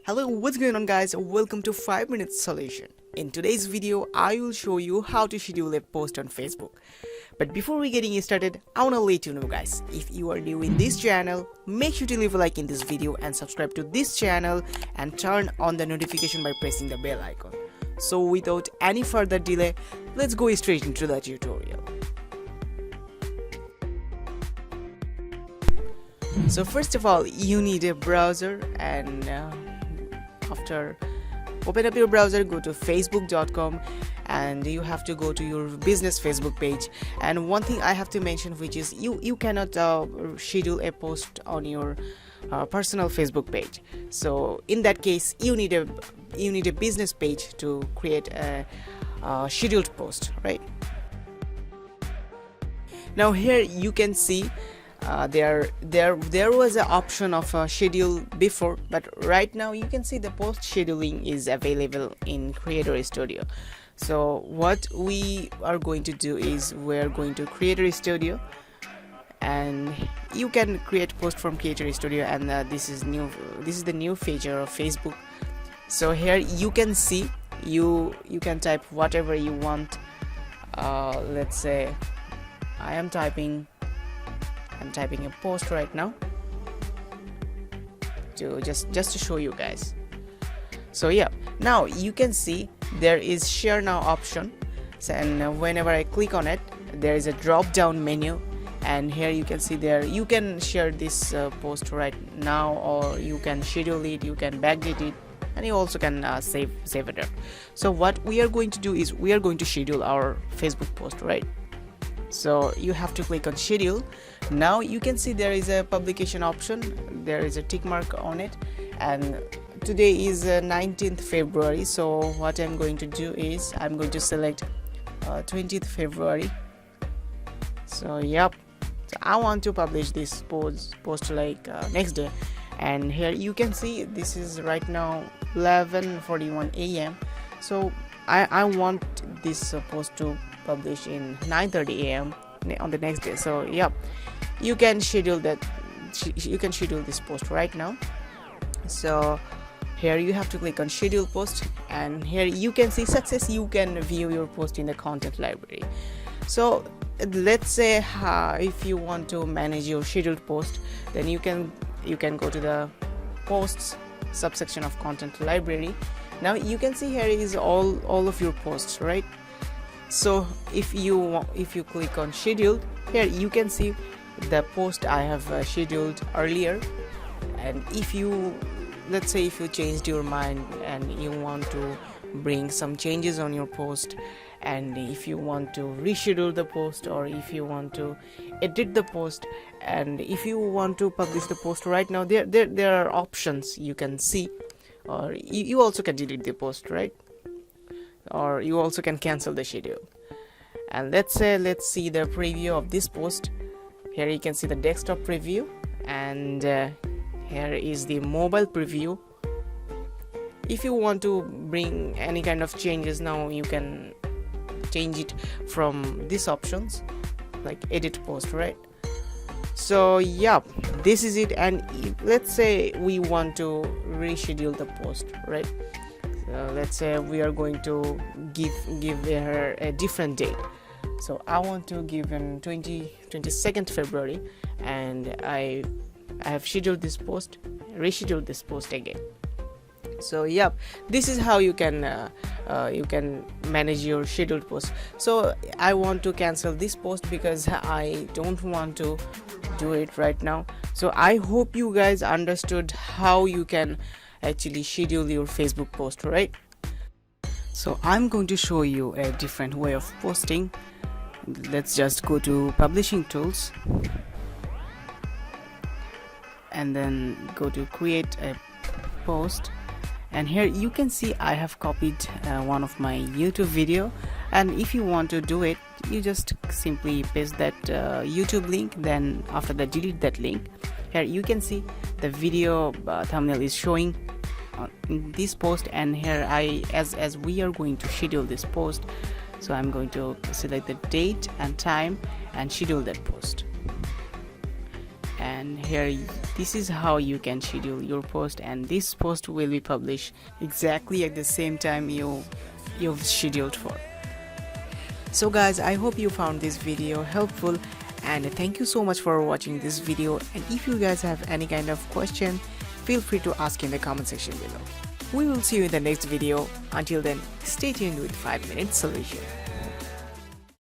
Hello, what's going on guys? Welcome to 5 Minutes Solution. In today's video, I will show you how to schedule a post on Facebook. But before we getting started, I wanna let you know guys, if you are new in this channel, make sure to leave a like in this video and subscribe to this channel and turn on the notification by pressing the bell icon. So without any further delay, let's go straight into the tutorial. So first of all, you need a browser, and after open up your browser, go to facebook.com, and you have to go to your business Facebook page. And one thing I have to mention, which is you cannot schedule a post on your personal Facebook page. So in that case, you need a business page to create a scheduled post, right? Now here you can see there was an option of schedule before, but right now you can see the post scheduling is available in Creator Studio. So what we are going to do is we're going to Creator Studio, and you can create post from Creator Studio, and this is the new feature of Facebook. So here you can see you can type whatever you want. Let's say I'm typing a post right now to just to show you guys. So yeah, now you can see there is share now option. So, and whenever I click on it, there is a drop down menu, and here you can see there you can share this post right now, or you can schedule it, you can backdate it, and you also can save it up. So what we are going to do is we are going to schedule our Facebook post, right? So you have to click on schedule. Now you can see there is a publication option, there is a tick mark on it, and today is 19th February. So what I'm going to do is I'm going to select 20th February. So yep, so I want to publish this post like next day, and here you can see this is right now 11:41 a.m. So I want this post to publish in 9:30 a.m. on the next day. So yeah, you can schedule that. You can schedule this post right now. So here you have to click on schedule post, and here you can see success. You can view your post in the content library. So let's say if you want to manage your scheduled post, then you can go to the posts subsection of content library. Now you can see here is all of your posts, right? So if you click on scheduled, here you can see the post I have scheduled earlier. And if you, let's say if you changed your mind and you want to bring some changes on your post, and if you want to reschedule the post, or if you want to edit the post, and if you want to publish the post right now, there are options you can see. Or you also can delete the post, right? Or you also can cancel the schedule. And let's see the preview of this post. Here you can see the desktop preview, and here is the mobile preview. If you want to bring any kind of changes, now you can change it from these options like edit post, right? So yeah, this is it. And let's say we want to reschedule the post, right? Let's say we are going to give her a different date. So I want to give in 22nd February, and I have scheduled this post, rescheduled this post again. So yeah, this is how you can manage your scheduled post. So I want to cancel this post because I don't want to do it right now. So I hope you guys understood how you can actually schedule your Facebook post, right? So I'm going to show you a different way of posting. Let's just go to publishing tools, and then go to create a post. And here you can see I have copied one of my YouTube video, and if you want to do it, you just simply paste that YouTube link, then after that delete that link. Here you can see the video thumbnail is showing in this post, and here as we are going to schedule this post, so I'm going to select the date and time and schedule that post. and here this is how you can schedule your post, and this post will be published exactly at the same time you've scheduled for. So guys, I hope you found this video helpful, and thank you so much for watching this video. And if you guys have any kind of question, feel free to ask in the comment section below. We will see you in the next video. Until then, stay tuned with 5 Minute Solution.